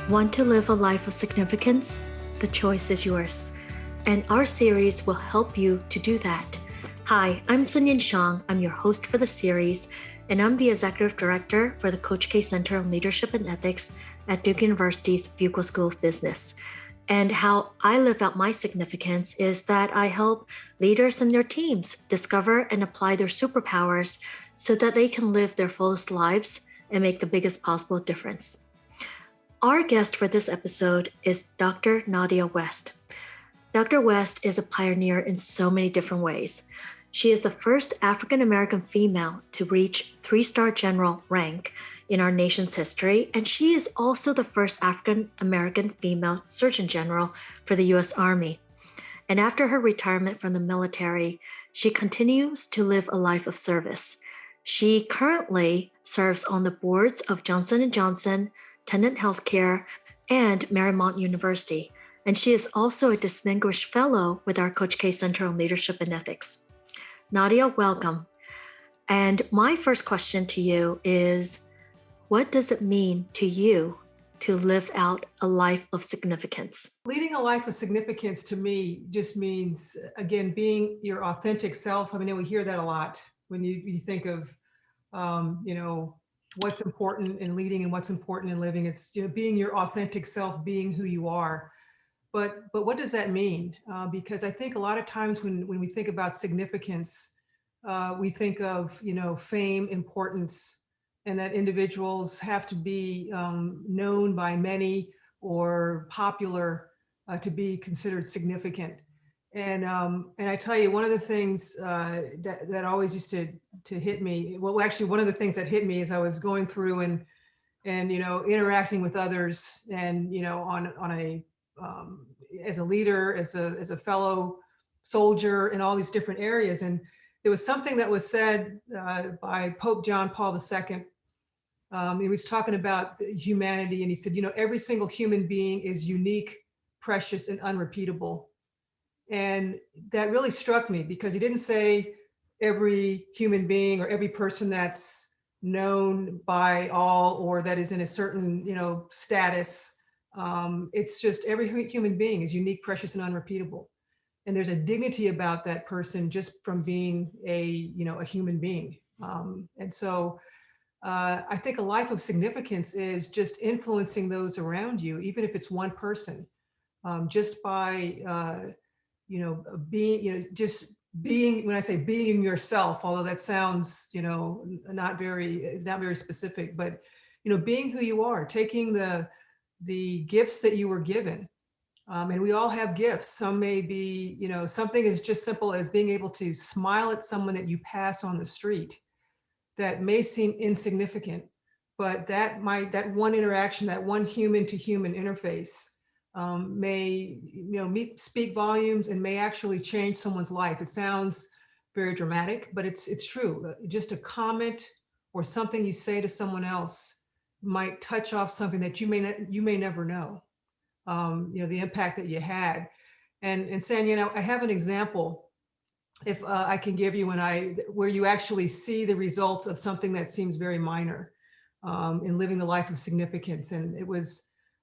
Want to live a life of significance? The choice is yours. And our series will help you to do that. Hi, I'm Sunyin Shang. I'm your host for the series, and I'm the Executive Director for the Coach K Center on Leadership and Ethics at Duke University's Buchel School of Business. And how I live out my significance is that I help leaders and their teams discover and apply their superpowers so that they can live their fullest lives and make the biggest possible difference. Our guest for this episode is Dr. Nadia West. Dr. West is a pioneer in so many different ways. She is the first African American female to reach 3-star general rank in our nation's history, and she is also the first African American female Surgeon General for the U.S. Army. And after her retirement from the military, she continues to live a life of service. She currently serves on the boards of Johnson & Johnson, Tenet Healthcare, and Marymount University, and she is also a distinguished fellow with our Coach K Center on Leadership and Ethics. Nadia, welcome. And my first question to you is, what does it mean to you to live out a life of significance? Leading a life of significance to me just means, again, being your authentic self. I mean, we hear that a lot when you think of, what's important in leading and what's important in living. It's being your authentic self, being who you are. But what does that mean? Because I think a lot of times when we think about significance, we think of fame, importance, and that individuals have to be known by many or popular to be considered significant. And I tell you, one of the things that always used to hit me, well, actually, one of the things that hit me as I was going through and interacting with others, and on a as a leader, as a fellow soldier in all these different areas, and there was something that was said by Pope John Paul II. He was talking about humanity, and he said, every single human being is unique, precious, and unrepeatable. And that really struck me, because he didn't say every human being or every person that's known by all or that is in a certain status. It's just every human being is unique, precious, and unrepeatable. And there's a dignity about that person just from being a human being. And so I think a life of significance is just influencing those around you, even if it's one person, just by just being, when I say being yourself, although that sounds, not very specific, but, being who you are, taking the gifts that you were given. And we all have gifts. Some may be, something as just simple as being able to smile at someone that you pass on the street that may seem insignificant, but that one interaction, that one human to human interface may speak volumes and may actually change someone's life. It sounds very dramatic, but it's true. Just a comment or something you say to someone else might touch off something that you may never know. The impact that you had. And Sanya, I have an example, if I can give you, where you actually see the results of something that seems very minor in living the life of significance. And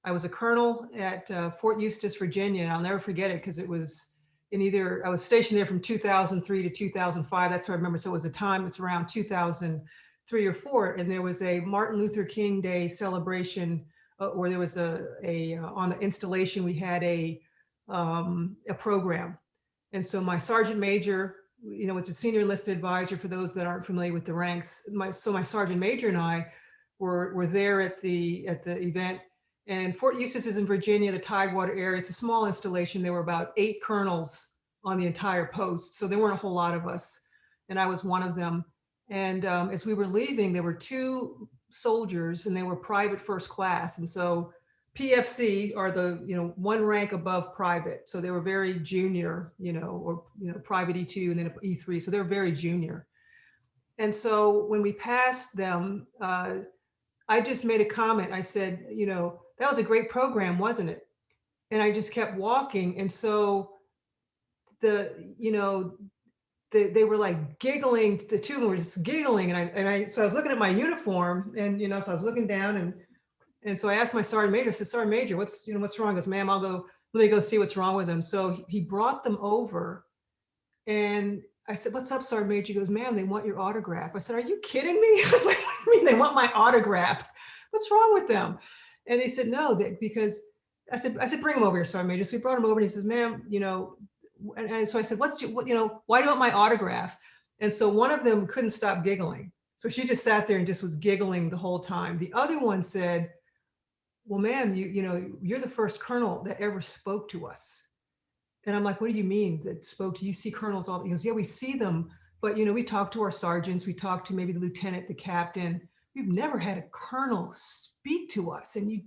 I was a colonel at Fort Eustis, Virginia, and I'll never forget it, because it was I was stationed there from 2003 to 2005. That's what I remember. So it was it's around 2003 or 4, and there was a Martin Luther King Day celebration, or there was on the installation, we had a program. And so my sergeant major, was a senior enlisted advisor for those that aren't familiar with the ranks. My sergeant major and I were there at the event. And Fort Eustis is in Virginia, the Tidewater area. It's a small installation. There were about 8 colonels on the entire post. So there weren't a whole lot of us. And I was one of them. And as we were leaving, there were 2 soldiers, and they were private first class. And so PFC are the, one rank above private. So they were very junior, or, private E2 and then E3. So they're very junior. And so when we passed them, I just made a comment. I said, that was a great program, wasn't it? And I just kept walking. And so they were like giggling. The 2 of them were just giggling. So I was looking at my uniform, and, so I was looking down, And so I asked my sergeant major, I said, Sergeant Major, what's wrong? He goes, ma'am, let me go see what's wrong with him. So he brought them over, and I said, what's up, Sergeant Major? He goes, ma'am, they want your autograph. I said, are you kidding me? I was like, what do you mean they want my autograph? What's wrong with them? And he said, no, because I said, bring him over here, Sergeant Major. So we brought him over, and he says, ma'am, and so I said, why do you want my autograph? And so one of them couldn't stop giggling. So she just sat there and just was giggling the whole time. The other one said, well, ma'am, you're the first colonel that ever spoke to us. And I'm like, what do you mean that spoke to you? See colonels all? He goes, yeah, we see them, but we talk to our sergeants, we talk to maybe the lieutenant, the captain. We've never had a colonel speak to us, and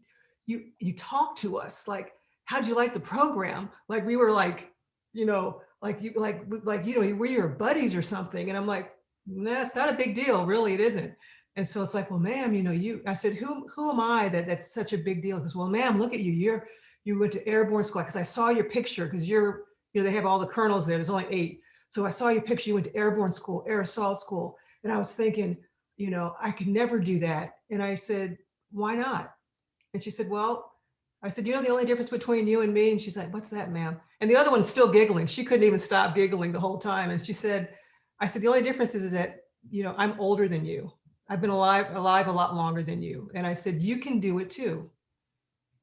you talk to us like, how'd you like the program? Like we were like, we're your buddies or something. And I'm like, nah, it's not a big deal, really, it isn't. And so it's like, well, ma'am, I said, who am I that's such a big deal? Because, well, ma'am, look at you, you went to airborne school, because I saw your picture, because they have all the colonels there. There's only 8. So I saw your picture. You went to airborne school, air assault school. And I was thinking, I could never do that. And I said, why not? And she said, well, I said, the only difference between you and me? And she's like, what's that, ma'am? And the other one's still giggling. She couldn't even stop giggling the whole time. And she said, I said, the only difference is that, I'm older than you. I've been alive a lot longer than you. And I said, you can do it too.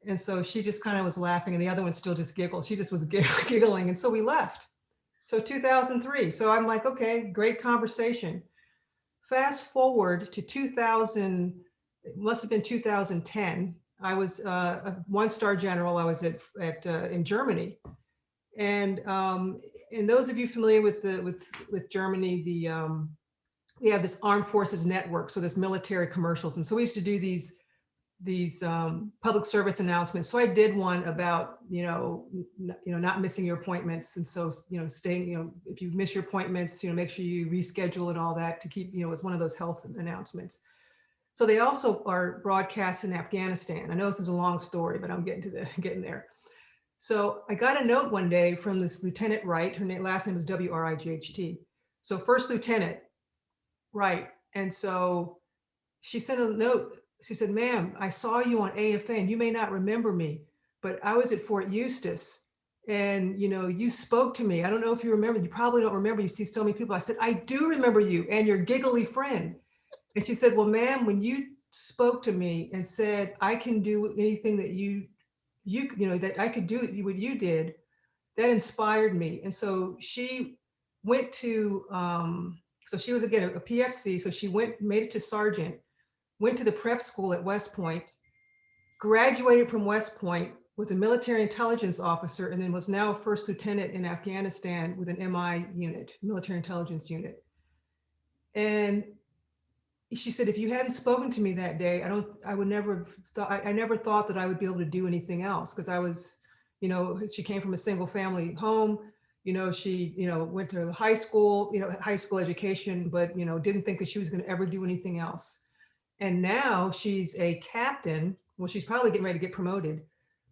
And so she just kind of was laughing, and the other one still just giggled. She just was giggling. And so we left. So 2003. So I'm like, okay, great conversation. Fast forward to 2000, it must have been 2010. I was a 1-star general. I was in Germany. And those of you familiar with Germany, we have this armed forces network, so this military commercials. And so we used to do these public service announcements. So I did one about, not missing your appointments. And so, staying, if you miss your appointments, make sure you reschedule and all that to keep, it's one of those health announcements. So they also are broadcast in Afghanistan. I know this is a long story, but I'm getting there. So I got a note one day from this Lieutenant Wright. Her last name was W-R-I-G-H-T. So First Lieutenant Wright. And so she sent a note. She said, ma'am, I saw you on AFA, and you may not remember me, but I was at Fort Eustis, and you spoke to me. I don't know if you remember. You probably don't remember. You see so many people. I said, I do remember you and your giggly friend. And she said, well, ma'am, when you spoke to me and said, I can do anything that that I could do what you did, that inspired me. And so she went to, so she was, again, a PFC. So she made it to sergeant, went to the prep school at West Point, graduated from West Point, was a military intelligence officer, and then was now a first lieutenant in Afghanistan with an MI unit, military intelligence unit. And she said, if you hadn't spoken to me that day, I never thought that I would be able to do anything else, because I was, she came from a single family home. She, went to high school, high school education, but, didn't think that she was going to ever do anything else. And now she's a captain. Well, she's probably getting ready to get promoted,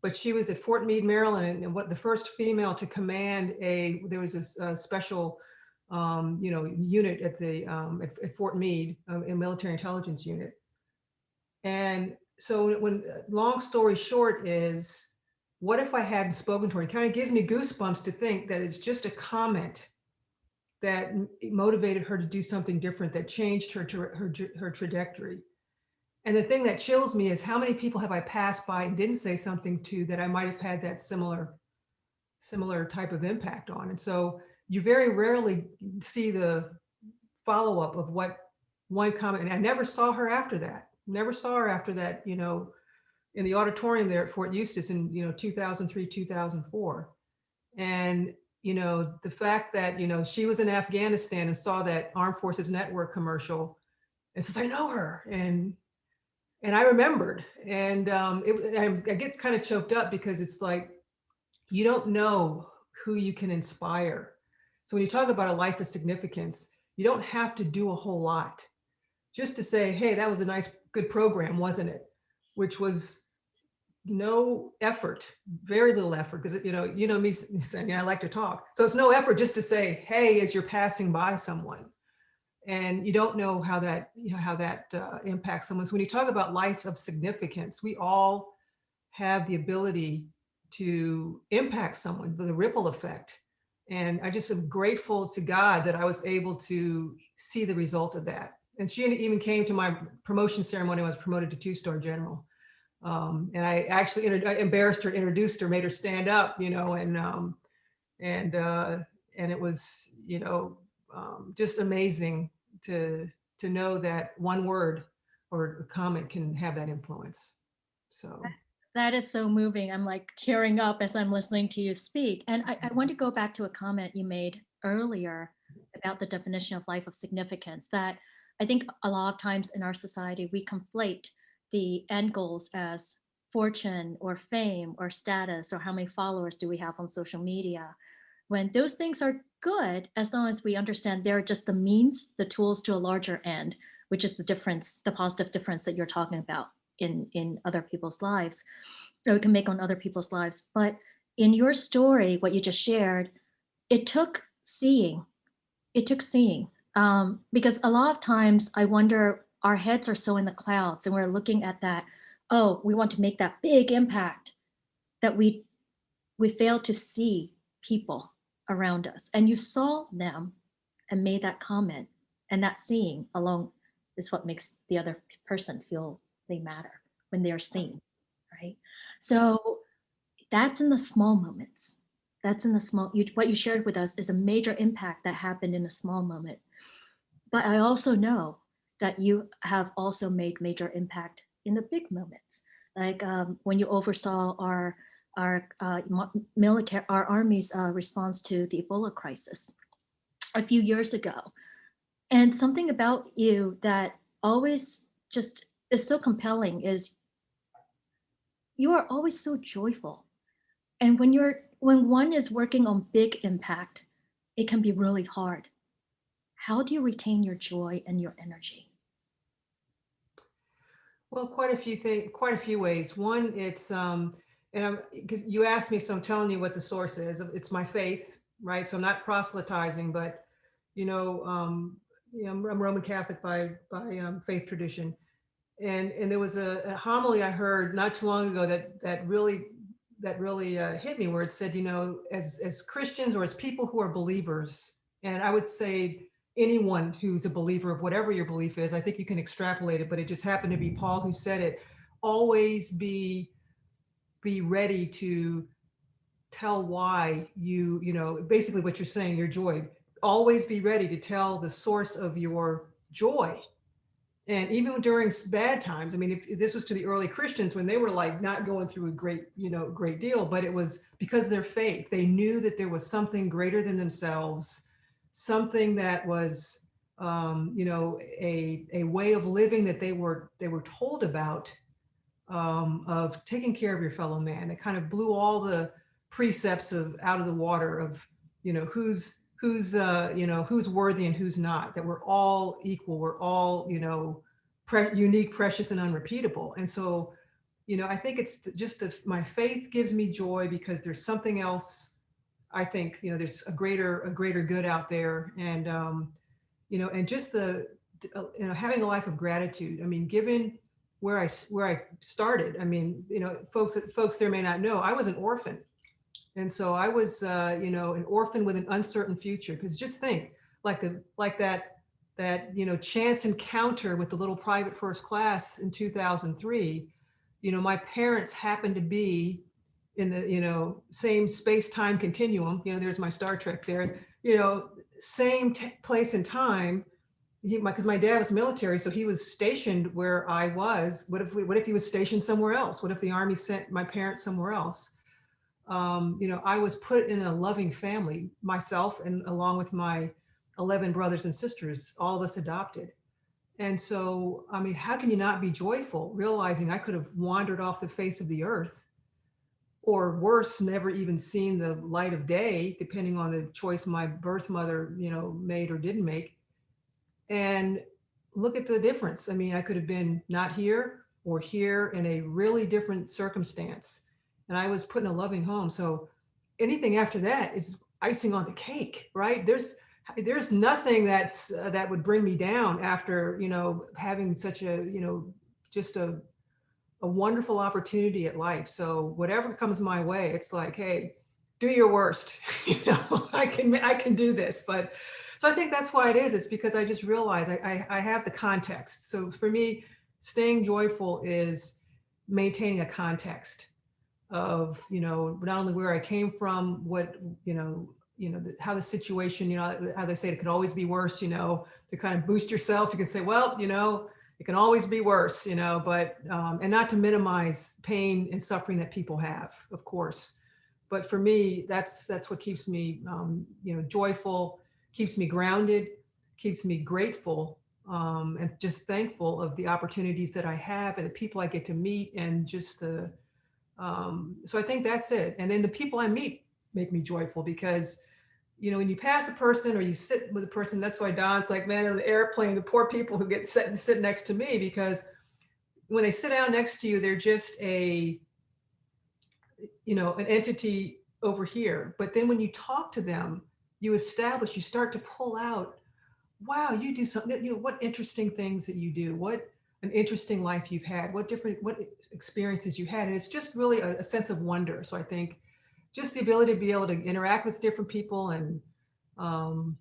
but she was at Fort Meade, Maryland, and the first female to command there was a special, unit at Fort Meade, a military intelligence unit. And so long story short is, what if I hadn't spoken to her? It kind of gives me goosebumps to think that it's just a comment that motivated her to do something different, that changed her trajectory. And the thing that chills me is, how many people have I passed by and didn't say something to that I might have had that similar type of impact on. And so you very rarely see the follow-up of what one comment, and I never saw her after that, in the auditorium there at Fort Eustis in, 2003, 2004. And, the fact that, she was in Afghanistan and saw that Armed Forces Network commercial and says, I know her. And I remembered, and I get kind of choked up, because it's like, you don't know who you can inspire. So when you talk about a life of significance, you don't have to do a whole lot just to say, hey, that was a nice, good program, wasn't it? Which was no effort, very little effort, because me saying, I like to talk. So it's no effort just to say, hey, as you're passing by someone. and you don't know how that, how that impacts someone. So when you talk about life of significance, we all have the ability to impact someone, the ripple effect. And I just am grateful to God that I was able to see the result of that. And she even came to my promotion ceremony when I was promoted to two-star general. And I actually I embarrassed her, introduced her, made her stand up, and uh, and it was, just amazing to know that one word or a comment can have that influence. So. That is so moving. I'm like tearing up as I'm listening to you speak. And I want to go back to a comment you made earlier about the definition of life of significance, that I think a lot of times in our society, we conflate the end goals as fortune or fame or status or how many followers do we have on social media, when those things are good as long as we understand they're just the means, the tools to a larger end, which is the difference, the positive difference that you're talking about in other people's lives, or can make on other people's lives. But in your story, what you just shared, it took seeing. It took seeing. Because a lot of times I wonder, our heads are so in the clouds and we're looking at that, oh, we want to make that big impact, that we fail to see people around us. And you saw them and made that comment. And that seeing alone is what makes the other person feel they matter when they're seen, right? So that's in the small moments. That's in the small, what you shared with us is a major impact that happened in a small moment. But I also know that you have also made major impact in the big moments, like when you oversaw our military, our army's response to the Ebola crisis a few years ago. And something about you that always just is so compelling is you are always so joyful. And when one is working on big impact, it can be really hard. How do you retain your joy and your energy? Well, quite a few things, quite a few ways. One, it's and I'm because you asked me, so I'm telling you what the source is. It's my faith, right? So I'm not proselytizing, but I'm Roman Catholic by faith tradition, and there was a homily I heard not too long ago that really hit me, where it said, as Christians or as people who are believers, and I would say anyone who's a believer of whatever your belief is, I think you can extrapolate it, but it just happened to be Paul who said it. Always be ready to tell why basically what you're saying, your joy. Always be ready to tell the source of your joy. And even during bad times, I mean, if this was to the early Christians when they were like not going through a great deal, but it was because of their faith. They knew that there was something greater than themselves, something that was, a way of living that they were told about, of taking care of your fellow man. It kind of blew all the precepts of out of the water of, who's worthy and who's not, that we're all equal, we're all, unique, precious, and unrepeatable. And so, I think it's just my faith gives me joy because there's something else. I think, there's a greater good out there. And just having a life of gratitude. I mean, given where I started, I mean, folks there may not know, I was an orphan. And so I was, an orphan with an uncertain future. Because just think, that chance encounter with the little private first class in 2003. My parents happened to be in the same space-time continuum. There's my Star Trek there. Same place and time. Because my dad was military, so he was stationed where I was. What if he was stationed somewhere else? What if the Army sent my parents somewhere else? I was put in a loving family, myself, and along with my 11 brothers and sisters, all of us adopted. And so, I mean, how can you not be joyful realizing I could have wandered off the face of the earth, or worse, never even seen the light of day, depending on the choice my birth mother, made or didn't make. And look at the difference. I mean, I could have been not here or here in a really different circumstance. And I was put in a loving home. So anything after that is icing on the cake, right? there's nothing that would bring me down after, having such a, just a wonderful opportunity at life. So whatever comes my way, it's like, hey, do your worst. I can do this. But so I think that's why it is. It's because I just realize I have the context. So for me, staying joyful is maintaining a context of, not only where I came from, what, how the situation, how they say it could always be worse, to kind of boost yourself. You can say, well, it can always be worse, but, and not to minimize pain and suffering that people have, of course. But for me, that's what keeps me, joyful, keeps me grounded, keeps me grateful, and just thankful of the opportunities that I have and the people I get to meet, and just so I think that's it. And then the people I meet make me joyful, because when you pass a person or you sit with a person, that's why Don's like, man, on the airplane, the poor people who get sit next to me, because when they sit down next to you, they're just an entity over here. But then when you talk to them, you start to pull out, wow, you do something, what interesting things that you do, what an interesting life you've had, what experiences you had. And it's just really a sense of wonder. So I think just the ability to be able to interact with different people, and, and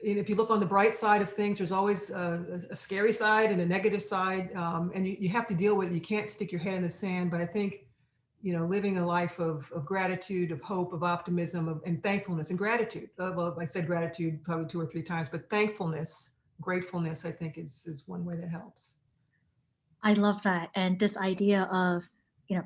if you look on the bright side of things, there's always a scary side and a negative side. And you have to deal with it. You can't stick your head in the sand. But I think, living a life of gratitude, of hope, of optimism, and thankfulness and gratitude. Well, I said gratitude probably 2 or 3 times, but thankfulness, gratefulness, I think is one way that helps. I love that. And this idea of,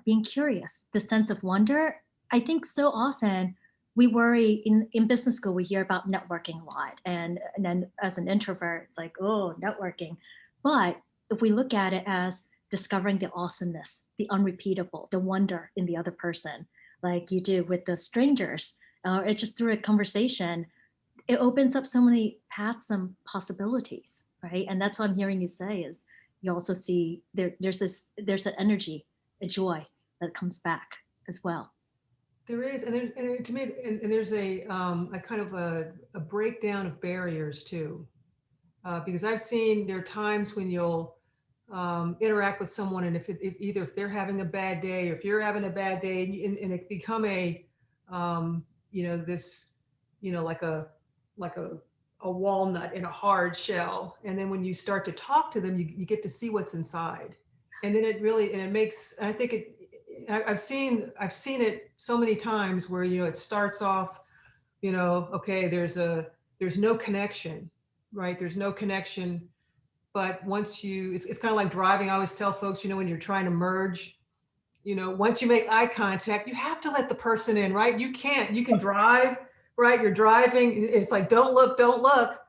being curious, the sense of wonder. I think so often we worry in business school, we hear about networking a lot. And then as an introvert, it's like, oh, networking. But if we look at it as discovering the awesomeness, the unrepeatable, the wonder in the other person, like you do with the strangers, it's just through a conversation, it opens up so many paths and possibilities, right? And that's what I'm hearing you say is you also see there's an energy, a joy that comes back as well. There is, and to me, and there's a kind of a breakdown of barriers too, because I've seen there are times when you'll interact with someone, and either if they're having a bad day, or if you're having a bad day, and it become this, like a walnut in a hard shell, and then when you start to talk to them, you get to see what's inside, and then it makes, I think I've seen it so many times where, it starts off, okay, there's no connection, right? There's no connection. But once it's kind of like driving. I always tell folks, when you're trying to merge, once you make eye contact, you have to let the person in, right? You can drive, right? You're driving. It's like, don't look,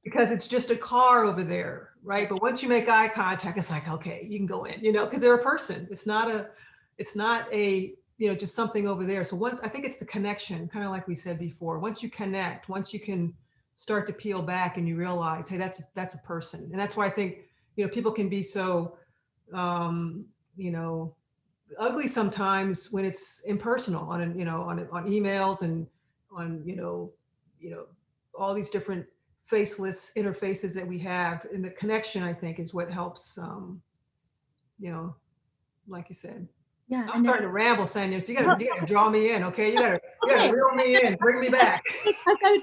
because it's just a car over there, right? But once you make eye contact, it's like, okay, you can go in, because they're a person. It's not a, just something over there. So I think it's the connection, kind of like we said before. Once you connect, once you can start to peel back and you realize, hey, that's a person. And that's why I think, people can be so, ugly sometimes when it's impersonal on emails, and on, all these different faceless interfaces that we have. And the connection, I think, is what helps, like you said. Yeah. I'm starting to ramble, saying this. You gotta draw me in, okay? You gotta Okay. reel me in, bring me back.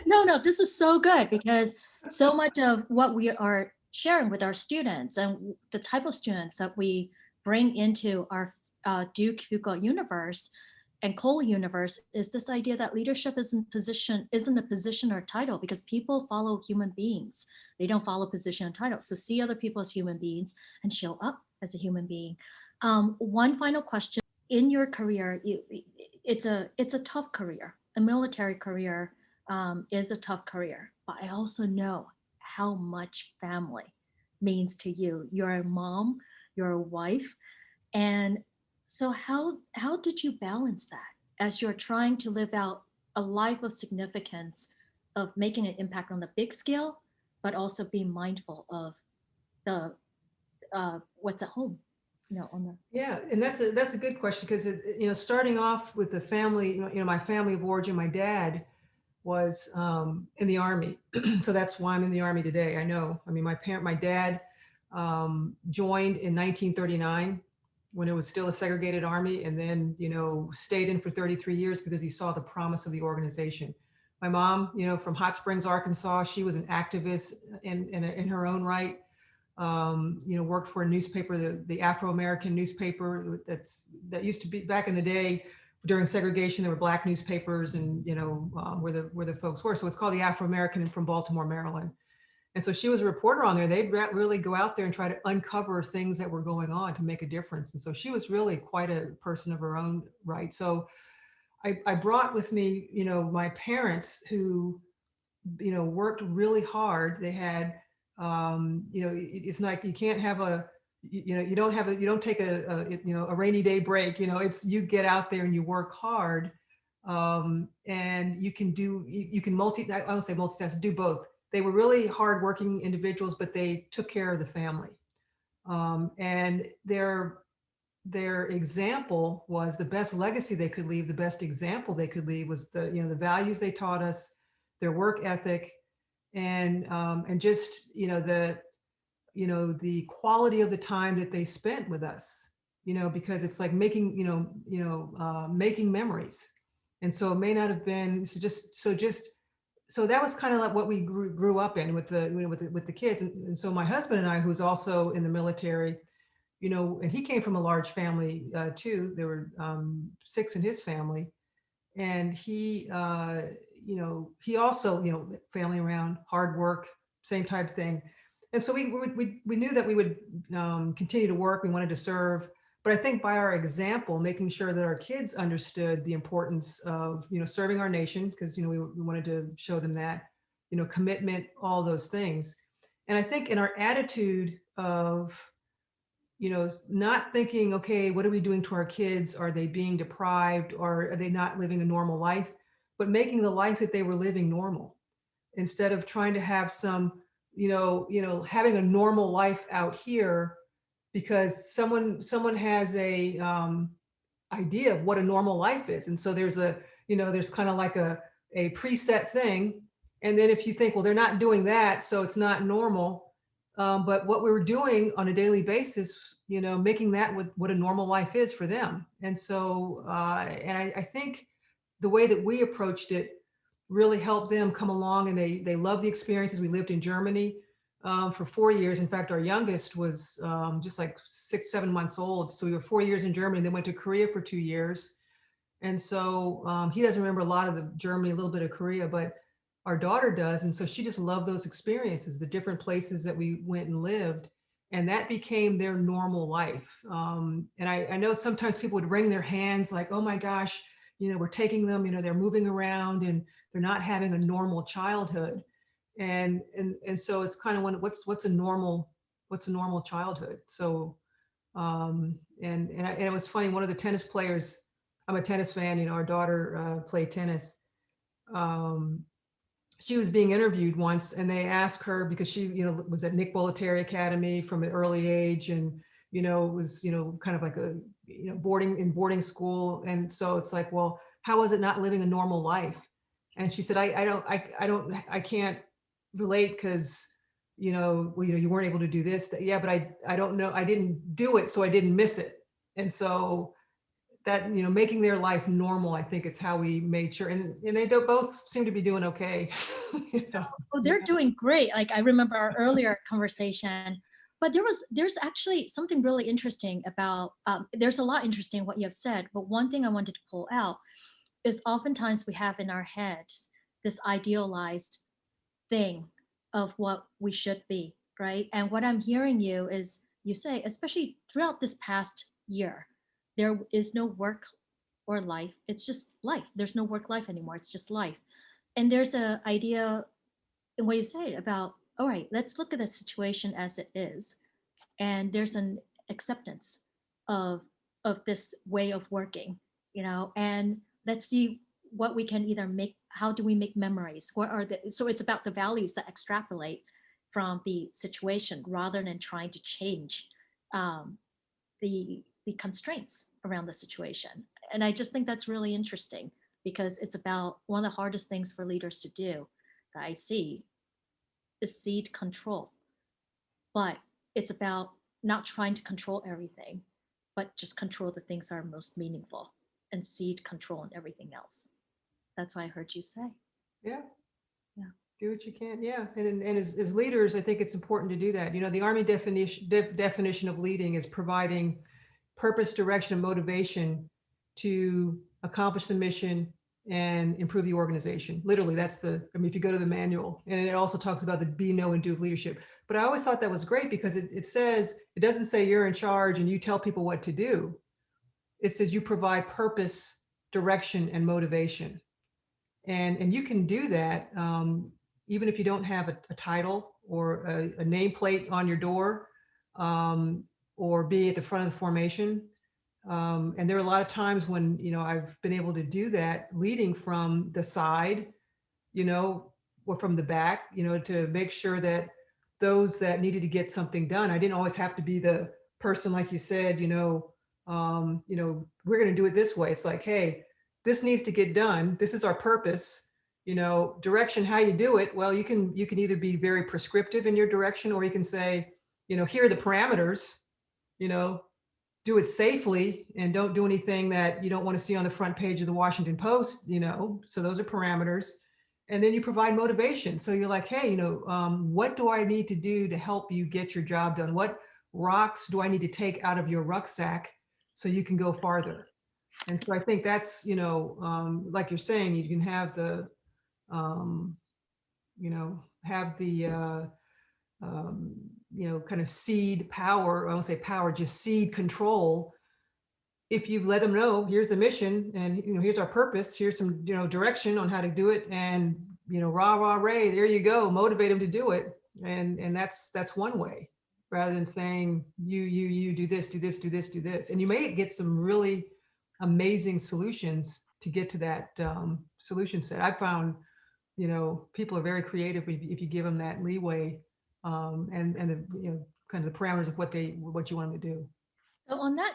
No, this is so good, because so much of what we are sharing with our students and the type of students that we bring into our Duke Fuqua universe and Cole universe is this idea that leadership isn't a position or title, because people follow human beings. They don't follow position and title. So see other people as human beings and show up as a human being. One final question. In your career, it's a tough career. A military career is a tough career, but I also know how much family means to you. You're a mom, you're a wife. And so how did you balance that as you're trying to live out a life of significance, of making an impact on the big scale, but also being mindful of the what's at home? Yeah, and that's a good question, because starting off with the family, my family of origin, my dad was in the Army. So that's why I'm in the Army today. I know. I mean, my dad joined in 1939 when it was still a segregated army, and then, stayed in for 33 years because he saw the promise of the organization. My mom, from Hot Springs, Arkansas, she was an activist in her own right. Worked for a newspaper, the Afro-American newspaper that used to be back in the day during segregation. There were black newspapers, and where the folks were. So it's called the Afro-American, from Baltimore, Maryland. And so she was a reporter on there. They'd really go out there and try to uncover things that were going on to make a difference. And so she was really quite a person of her own right. So I brought with me, my parents who, worked really hard. They had, it's like you can't have you don't take a rainy day break. You get out there and you work hard, and you can I don't say multitask, do both. They were really hardworking individuals, but they took care of the family. And their example was the best legacy they could leave. The best example they could leave was the values they taught us, their work ethic, and just the quality of the time that they spent with us. Because it's like making making memories. And so it may not have been so that was kind of like what we grew up in with the kids. And so my husband and I, who's also in the military, and he came from a large family too. There were 6 in his family, and he also, family around, hard work, same type of thing. And so we knew that we would continue to work. We wanted to serve, but I think by our example, making sure that our kids understood the importance of serving our nation, because we wanted to show them that, commitment, all those things. And I think in our attitude of not thinking, okay, what are we doing to our kids? Are they being deprived, or are they not living a normal life? But making the life that they were living normal, instead of trying to have some, having a normal life out here because someone has a idea of what a normal life is. And so there's kind of like a preset thing. And then if you think, well, they're not doing that, so it's not normal. But what we were doing on a daily basis, making that what a normal life is for them. And so, and I think the way that we approached it really helped them come along, and they loved the experiences. We lived in Germany for 4 years. In fact, our youngest was just like 6, 7 months old. So we were 4 years in Germany, then went to Korea for 2 years. And so he doesn't remember a lot of the Germany, a little bit of Korea, but our daughter does. And so she just loved those experiences, the different places that we went and lived. And that became their normal life. And I know sometimes people would wring their hands like, oh my gosh, we're taking them, they're moving around and they're not having a normal childhood. And so it's kind of what's a normal childhood. So and it was funny, one of the tennis players, I'm a tennis fan, our daughter played tennis. She was being interviewed once, and they asked her, because she was at Nick Bollettieri Academy from an early age, and was kind of like a boarding school. And so it's like, well, how is it not living a normal life? And she said, I can't relate, because well, you weren't able to do this. Yeah, but I don't know, I didn't do it, so I didn't miss it. And so that, making their life normal, I think, is how we made sure. And they both seem to be doing okay. Oh, they're doing great. Like, I remember our earlier conversation, but there's actually something really interesting about, there's a lot interesting what you have said, but one thing I wanted to pull out is oftentimes we have in our heads this idealized thing of what we should be, right? And what I'm hearing you is you say, especially throughout this past year, there is no work or life. It's just life. There's no work life anymore. It's just life. And there's an idea in what you say about, all right, let's look at the situation as it is. And there's an acceptance of this way of working, and let's see what we can either make. How do we make memories? What are so it's about the values that extrapolate from the situation rather than trying to change the constraints around the situation. And I just think that's really interesting, because it's about one of the hardest things for leaders to do that I see is cede control. But it's about not trying to control everything, but just control the things that are most meaningful and cede control on everything else. That's what I heard you say. Yeah. Yeah. Do what you can. Yeah. And as leaders, I think it's important to do that. You know, the Army definition of leading is providing purpose, direction, and motivation to accomplish the mission and improve the organization. Literally, that's I mean, if you go to the manual, and it also talks about the be, know, and do of leadership. But I always thought that was great because it says, it doesn't say you're in charge and you tell people what to do. It says you provide purpose, direction, and motivation. And you can do that even if you don't have a title or a nameplate on your door, or be at the front of the formation. And there are a lot of times when, you know, I've been able to do that leading from the side, you know, or from the back, you know, to make sure that those that needed to get something done, I didn't always have to be the person, like you said, we're going to do it this way. It's like, hey, this needs to get done. This is our purpose. You know, direction, how you do it. Well, you can either be very prescriptive in your direction, or you can say, you know, here are the parameters, you know, do it safely and don't do anything that you don't want to see on the front page of the Washington Post, you know, so those are parameters. And then you provide motivation. So you're like, hey, you know, what do I need to do to help you get your job done? What rocks do I need to take out of your rucksack so you can go farther? And so I think that's, you know, like you're saying, you can have the, kind of seed power. I won't say power, just seed control. If you've let them know, here's the mission, and you know, here's our purpose. Here's some, you know, direction on how to do it, and you know, rah rah ray, there you go. Motivate them to do it, and that's one way, rather than saying you do this, do this, do this, do this, and you may get some really amazing solutions to get to that solution set. I've found, you know, people are very creative if you give them that leeway, and you know, kind of the parameters of what you want them to do.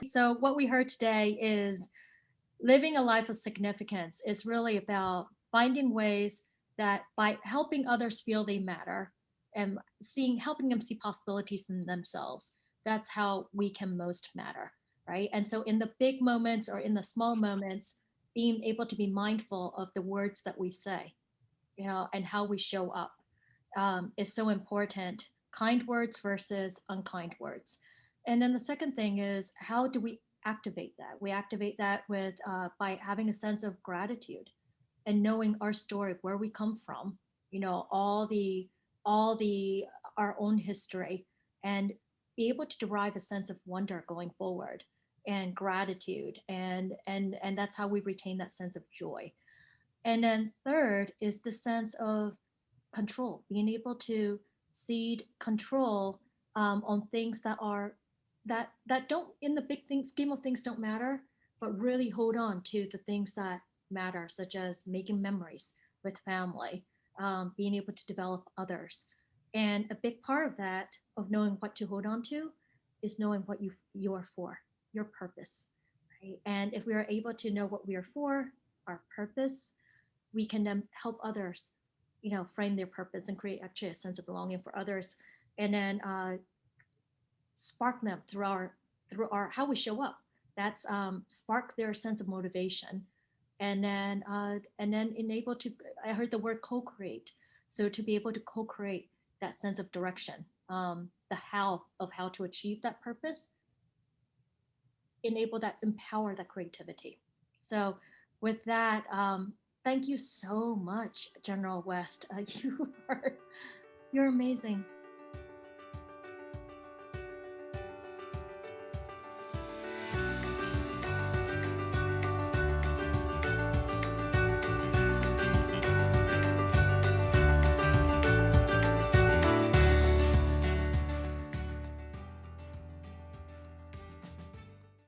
So what we heard today is living a life of significance is really about finding ways that by helping others feel they matter and helping them see possibilities in themselves, that's how we can most matter, right? And so in the big moments or in the small moments, being able to be mindful of the words that we say, you know, and how we show up is so important. Kind words versus unkind words. And then the second thing is, how do we activate that? We activate that with by having a sense of gratitude and knowing our story, where we come from, you know, all the our own history, and be able to derive a sense of wonder going forward and gratitude, and that's how we retain that sense of joy. And then third is the sense of control, being able to cede control on things that don't, in the big things scheme of things, don't matter, but really hold on to the things that matter, such as making memories with family, being able to develop others. And a big part of that, of knowing what to hold on to, is knowing what you're for, your purpose, right? And if we are able to know what we are for, our purpose, we can then help others, you know, frame their purpose and create actually a sense of belonging for others, and then spark them through our how we show up. That's spark their sense of motivation, and then enable to. I heard the word co-create. So to be able to co-create that sense of direction, the how of how to achieve that purpose, enable that, empower that creativity. So with that, thank you so much, General West. You're amazing.